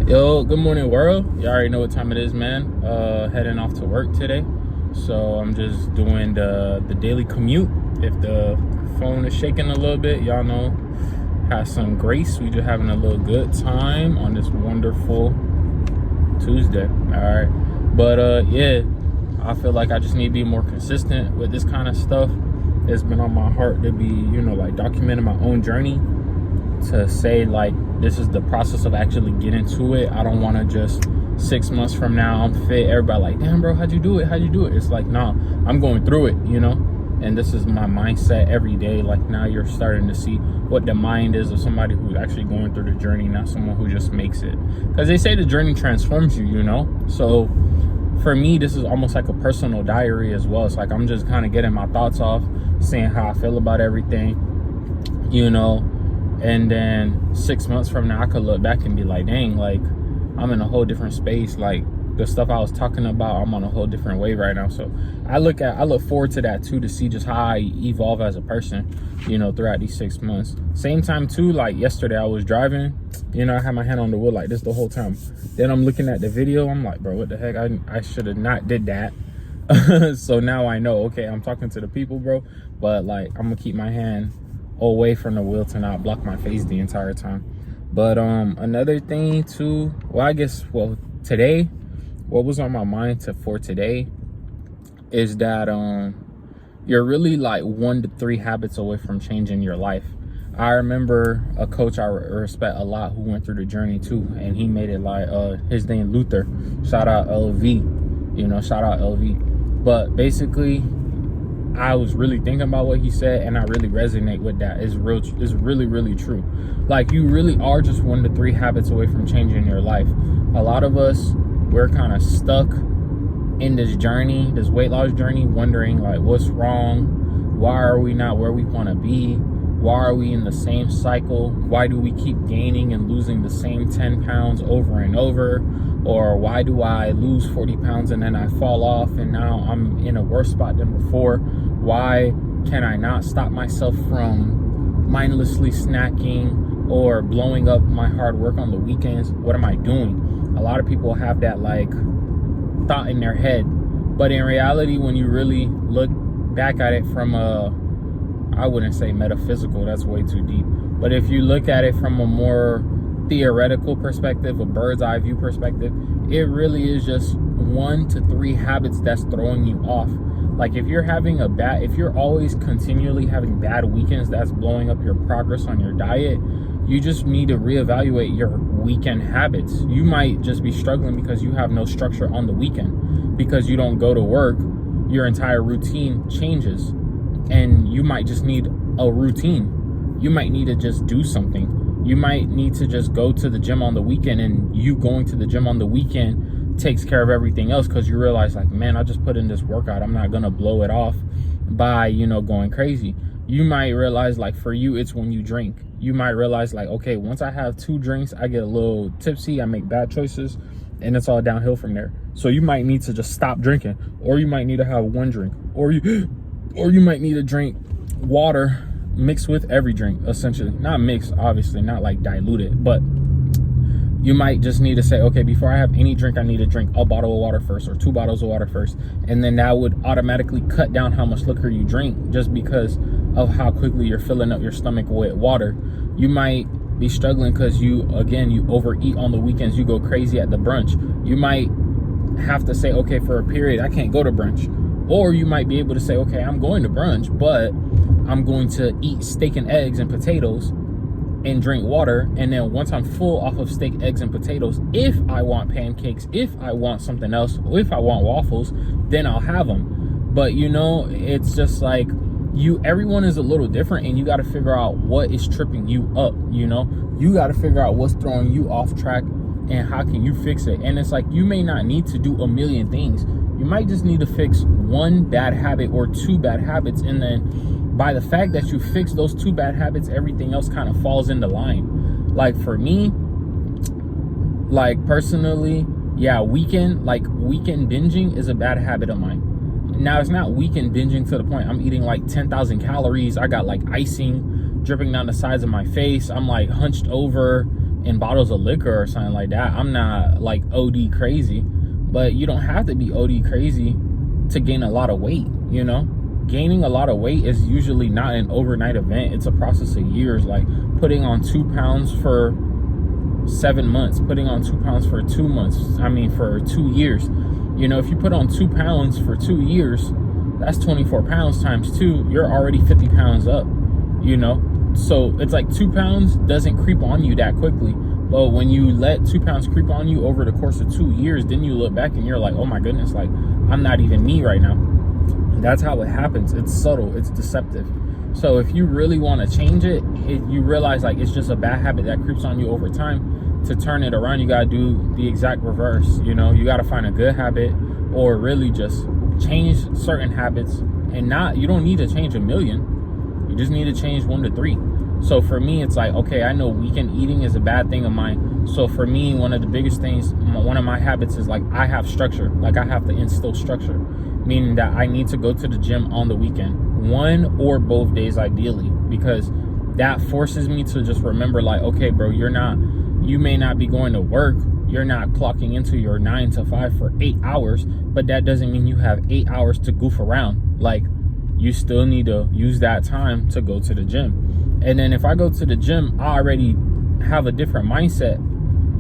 Yo, good morning, world. You already know what time it is, man. Heading off to work today. So I'm just doing the daily commute. If the phone is shaking a little bit, y'all know, have some grace. We just having a little good time on this wonderful Tuesday. All right. But yeah, I feel like I just need to be more consistent with this kind of stuff. It's been on my heart to be, like documenting my own journey, to say like this is the process of actually getting to it. I don't want to just 6 months from now I'm fit, everybody like, damn bro, how'd you do it? It's like, nah, I'm going through it, and this is my mindset every day. Like, now you're starting to see what the mind is of somebody who's actually going through the journey, not someone who just makes it, because they say the journey transforms you. So for me, this is almost like a personal diary as well. It's like I'm just kind of getting my thoughts off, saying how I feel about everything, and then 6 months from now I could look back and be like, dang, like I'm in a whole different space. Like the stuff I was talking about, I'm on a whole different wave right now. So I look forward to that too, to see just how I evolve as a person, throughout these 6 months. Same time too, like yesterday I was driving, I had my hand on the wheel like this the whole time. Then I'm looking at the video, I'm like, bro, what the heck? I should have not did that. So now I know, okay, I'm talking to the people, bro, but like I'm gonna keep my hand away from the wheel to not block my face the entire time. But another thing too, today, what was on my mind for today is that you're really like 1 to 3 habits away from changing your life. I remember a coach I respect a lot who went through the journey too, and he made it like his name Luther. Shout out LV, shout out LV. But basically, I was really thinking about what he said, and I really resonate with that. It's really, really true. Like, you really are just 1 to 3 habits away from changing your life. A lot of us, we're kind of stuck in this journey, this weight loss journey, wondering like, what's wrong? Why are we not where we want to be? Why are we in the same cycle? Why do we keep gaining and losing the same 10 pounds over and over? Or why do I lose 40 pounds and then I fall off and now I'm in a worse spot than before? Why can I not stop myself from mindlessly snacking or blowing up my hard work on the weekends? What am I doing? A lot of people have that like thought in their head, but in reality, when you really look back at it from I wouldn't say metaphysical, that's way too deep, but if you look at it from a more theoretical perspective, a bird's eye view perspective, it really is just 1 to 3 habits that's throwing you off. Like if you're always continually having bad weekends, that's blowing up your progress on your diet. You just need to reevaluate your weekend habits. You might just be struggling because you have no structure on the weekend, because you don't go to work. Your entire routine changes, and you might just need a routine. You might need to just do something. You might need to just go to the gym on the weekend, and you going to the gym on the weekend takes care of everything else, because you realize like, man, I just put in this workout. I'm not gonna blow it off by, going crazy. You might realize like for you, it's when you drink. You might realize like, okay, once I have 2 drinks, I get a little tipsy, I make bad choices, and it's all downhill from there. So you might need to just stop drinking, or you might need to have 1 drink, or you might need to drink water mixed with every drink, essentially. Not mixed, obviously, not like diluted, but you might just need to say, okay, before I have any drink, I need to drink a bottle of water first, or 2 bottles of water first. And then that would automatically cut down how much liquor you drink, just because of how quickly you're filling up your stomach with water. You might be struggling because you overeat on the weekends. You go crazy at the brunch. You might have to say, okay, for a period, I can't go to brunch. Or you might be able to say, okay, I'm going to brunch, but I'm going to eat steak and eggs and potatoes and drink water. And then once I'm full off of steak, eggs, and potatoes, if I want pancakes, if I want something else, or if I want waffles, then I'll have them. But it's just like everyone is a little different, and you got to figure out what is tripping you up. You got to figure out what's throwing you off track and how can you fix it. And it's like, you may not need to do a million things. You might just need to fix 1 bad habit or 2 bad habits, and then by the fact that you fix those 2 bad habits, everything else kind of falls into line. Like for me, like personally, yeah, weekend binging is a bad habit of mine. Now, it's not weekend binging to the point I'm eating like 10,000 calories. I got like icing dripping down the sides of my face. I'm like hunched over in bottles of liquor or something like that. I'm not like OD crazy, but you don't have to be OD crazy to gain a lot of weight, you know? Gaining a lot of weight is usually not an overnight event. It's a process of years, like putting on 2 pounds for 7 months, putting on 2 pounds for 2 months, for 2 years. You know, if you put on 2 pounds for 2 years, that's 24 pounds times 2. You're already 50 pounds up, you know? So it's like 2 pounds doesn't creep on you that quickly. But when you let 2 pounds creep on you over the course of 2 years, then you look back and you're like, oh my goodness, like I'm not even me right now. That's how it happens. It's subtle, it's deceptive. So if you really want to change it, you realize like it's just a bad habit that creeps on you over time. To turn it around, you got to do the exact reverse. You know, you got to find a good habit, or really just change certain habits. And you don't need to change a million. You just need to change 1 to 3. So for me, it's like, okay, I know weekend eating is a bad thing of mine. So for me, one of the biggest things, one of my habits is like I have structure. Like I have to instill structure, meaning that I need to go to the gym on the weekend, 1 or both days ideally, because that forces me to just remember like, okay, bro, you may not be going to work. You're not clocking into your 9 to 5 for 8 hours, but that doesn't mean you have 8 hours to goof around. Like you still need to use that time to go to the gym. And then if I go to the gym, I already have a different mindset.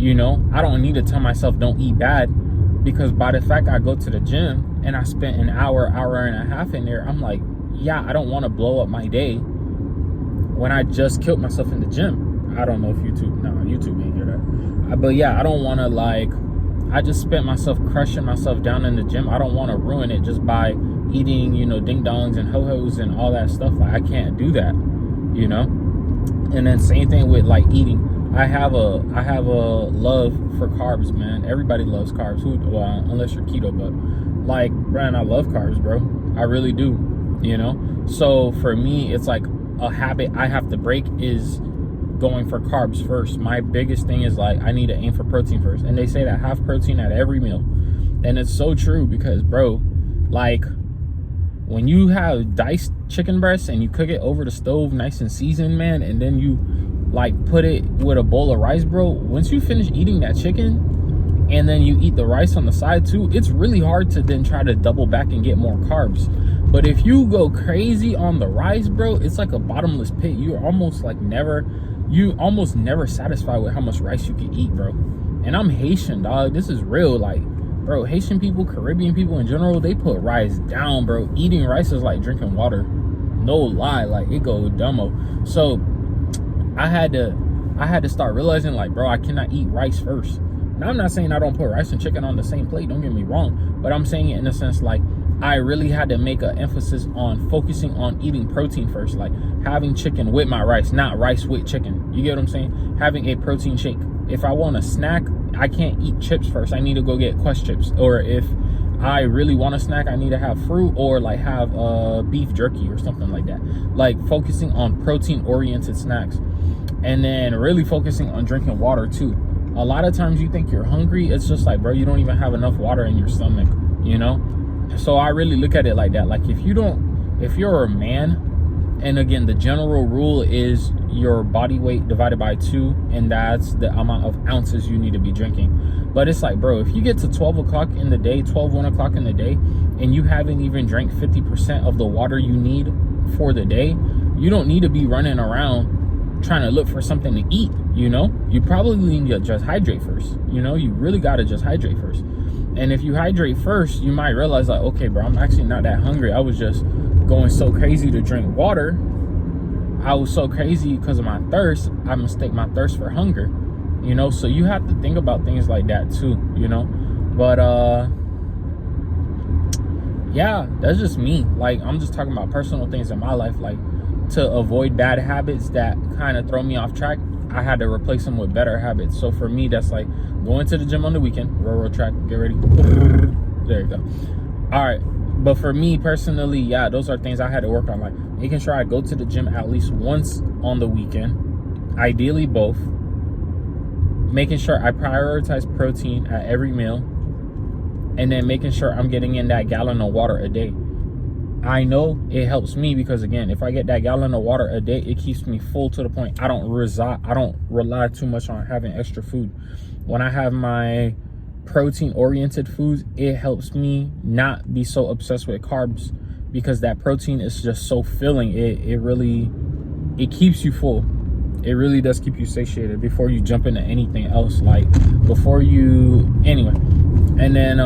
You know, I don't need to tell myself don't eat bad, because by the fact I go to the gym and I spent an hour and a half in there, I'm like, yeah, I don't want to blow up my day when I just killed myself in the gym. I don't know if YouTube ain't hear that. But yeah, I don't want to like, I just spent myself crushing myself down in the gym. I don't want to ruin it just by eating, you know, ding dongs and ho-hos and all that stuff. Like, I can't do that, you know? And then same thing with like eating. I have a love for carbs, man. Everybody loves carbs. Unless you're keto, but like, Brian, I love carbs, bro. I really do, you know? So for me, it's like a habit I have to break is going for carbs first. My biggest thing is like I need to aim for protein first. And they say that have protein at every meal. And it's so true because, bro, like when you have diced chicken breasts and you cook it over the stove nice and seasoned, man, and then you like put it with a bowl of rice, bro, once you finish eating that chicken and then you eat the rice on the side too, it's really hard to then try to double back and get more carbs. But if you go crazy on the rice, bro, it's like a bottomless pit. You almost never satisfied with how much rice you can eat, bro. And I'm Haitian, dog. This is real. Like, bro, Haitian people, Caribbean people in general, they put rice down, bro. Eating rice is like drinking water. No lie, like it go dumbo. So I had to start realizing like, bro, I cannot eat rice first. Now I'm not saying I don't put rice and chicken on the same plate, don't get me wrong, but I'm saying it in a sense like I really had to make an emphasis on focusing on eating protein first, like having chicken with my rice, not rice with chicken. You get what I'm saying? Having a protein shake. If I want a snack, I can't eat chips first. I need to go get Quest chips. Or if I really want a snack, I need to have fruit or like have beef jerky or something like that. Like focusing on protein oriented snacks, and then really focusing on drinking water too. A lot of times you think you're hungry, it's just like, bro, you don't even have enough water in your stomach, you know? So I really look at it like that. Like if you're a man, and again, the general rule is your body weight divided by 2, and that's the amount of ounces you need to be drinking. But it's like, bro, if you get to 1 o'clock in the day, 1 o'clock in the day, and you haven't even drank 50% of the water you need for the day, you don't need to be running around trying to look for something to eat, you know? You probably need to just hydrate first, you know? You really got to just hydrate first. And if you hydrate first, you might realize like, okay, bro, I'm actually not that hungry. I was just going so crazy to drink water. I was so crazy because of my thirst. I mistake my thirst for hunger, you know? So you have to think about things like that too, you know? But yeah, that's just me. Like, I'm just talking about personal things in my life. Like, to avoid bad habits that kind of throw me off track, I had to replace them with better habits. So for me, that's like going to the gym on the weekend, railroad track, get ready. There you go. All right. But for me personally, yeah, those are things I had to work on. Like making sure I go to the gym at least once on the weekend, ideally both. Making sure I prioritize protein at every meal. And then making sure I'm getting in that gallon of water a day. I know it helps me because, again, if I get that gallon of water a day, it keeps me full to the point I don't rely too much on having extra food. When I have my protein oriented foods, it helps me not be so obsessed with carbs, because that protein is just so filling. It keeps you full. It really does keep you satiated before you jump into anything else, like before you anyway. And then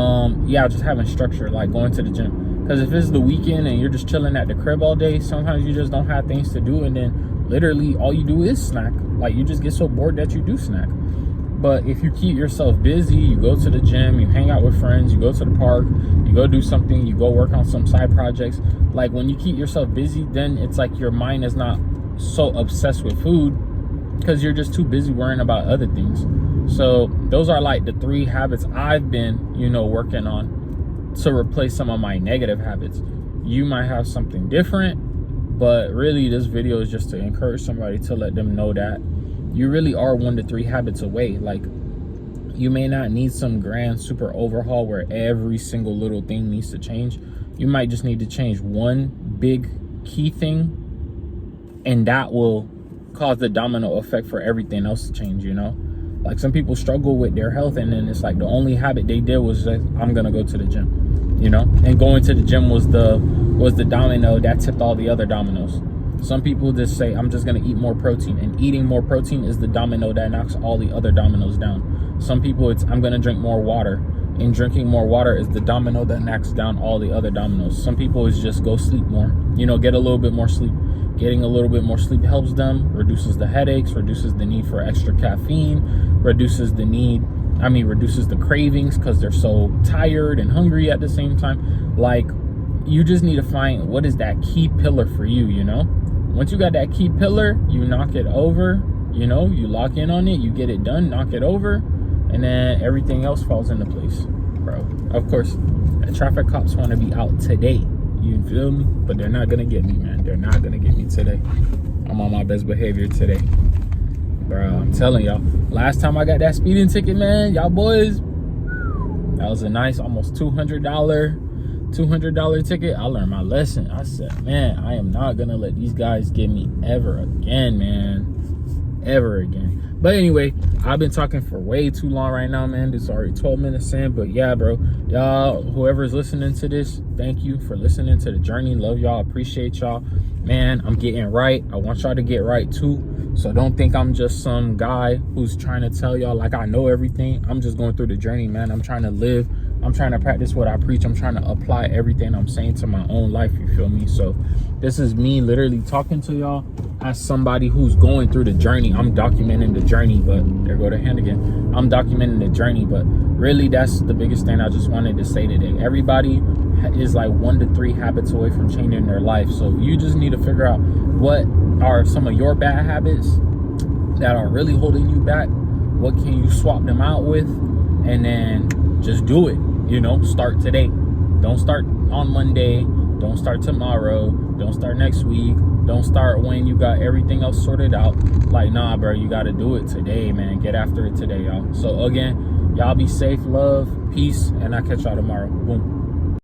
yeah, just having structure, like going to the gym, because if it's the weekend and you're just chilling at the crib all day, sometimes you just don't have things to do, and then literally all you do is snack. Like, you just get so bored that you do snack. But if you keep yourself busy, you go to the gym, you hang out with friends, you go to the park, you go do something, you go work on some side projects. Like, when you keep yourself busy, then it's like your mind is not so obsessed with food, because you're just too busy worrying about other things. So those are like the 3 habits I've been, working on to replace some of my negative habits. You might have something different, but really this video is just to encourage somebody, to let them know that you really are 1 to 3 habits away. Like, you may not need some grand super overhaul where every single little thing needs to change. You might just need to change one big key thing, and that will cause the domino effect for everything else to change. Like, some people struggle with their health, and then it's like the only habit they did was just, I'm gonna go to the gym, and going to the gym was the domino that tipped all the other dominoes. Some people just say, I'm just going to eat more protein, and eating more protein is the domino that knocks all the other dominoes down. Some people, it's, I'm going to drink more water, and drinking more water is the domino that knocks down all the other dominoes. Some people is just go sleep more, get a little bit more sleep. Getting a little bit more sleep helps them, reduces the headaches, reduces the need for extra caffeine, reduces the cravings because they're so tired and hungry at the same time. Like, you just need to find what is that key pillar for you, Once you got that key pillar, you knock it over, you lock in on it, you get it done, knock it over, and then everything else falls into place, bro. Of course, the traffic cops want to be out today, you feel me? But they're not gonna get me, man. They're not gonna get me today. I'm on my best behavior today, bro. I'm telling y'all, last time I got that speeding ticket, man, y'all boys, that was a nice almost $200 ticket. I learned my lesson. I said, man, I am not gonna let these guys get me ever again, man. Ever again. But anyway, I've been talking for way too long right now, man. It's already 12 minutes in. But yeah, bro, y'all, whoever's listening to this, thank you for listening to the journey. Love y'all. Appreciate y'all, man. I'm getting right. I want y'all to get right too. So don't think I'm just some guy who's trying to tell y'all like I know everything. I'm just going through the journey, man. I'm trying to live. I'm trying to practice what I preach. I'm trying to apply everything I'm saying to my own life, you feel me? So this is me literally talking to y'all as somebody who's going through the journey. I'm documenting the journey, but there go the hand again. I'm documenting the journey, but really that's the biggest thing I just wanted to say today. Everybody is like 1 to 3 habits away from changing their life. So you just need to figure out what are some of your bad habits that are really holding you back. What can you swap them out with? And then just do it. Start today. Don't start on Monday. Don't start tomorrow. Don't start next week. Don't start when you got everything else sorted out. Like, nah, bro, you got to do it today, man. Get after it today, y'all. So again, y'all be safe, love, peace, and I'll catch y'all tomorrow. Boom.